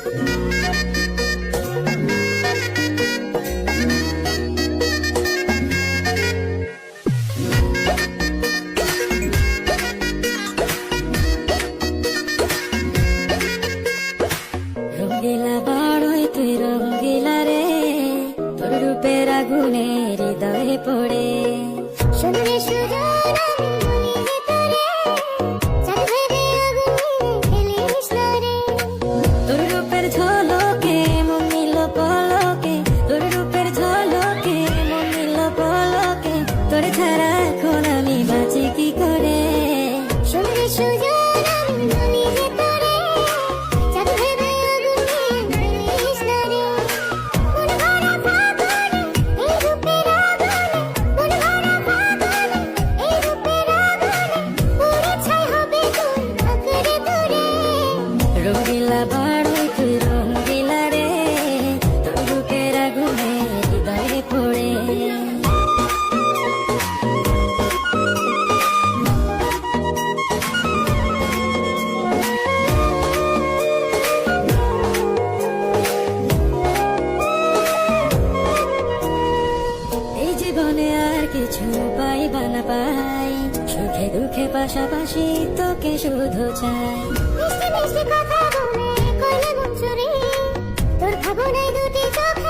রঙ্গিলা বাড়ই তুই রঙ্গিলা রে, তোর রূপের আগুনে হৃদয়ে পড়ে। শুনলে সুজন আমি ভিতরে, চাঁদ ভেবে আগুনে খেলিস না রে। তোর রূপের ঝলকে মন নিল পলকে, তোর রূপের ঝলকে মন নিল পলকে, তোর ছাড়া এখন আমি বাঁচি কি করে। শুনলে সুজন আমি ভিতরে, চাঁদ ভেবে আগুনে খেলিস না রে। মন ভরা ফাগুনে এই রূপের আগুনে, মন ভরা ফাগুনে এই রূপের আগুনে, পুড়ে ছাই হবে তোর আঁকড়ে ধরে। রঙ্গিলা বাড়ই তুই রঙ্গিলা রে, তোর রূপের আগুনে হৃদয়ে পড়ে। এই জীবনে আর কিছু পাইবা না পাই, সুখে দুঃখে পাশাপাশি তোকে শুধু চাই। মিষ্টি মিষ্টি কথা বলে কইলে মন চুরি, তোর ভাবনায় দুটি চোখ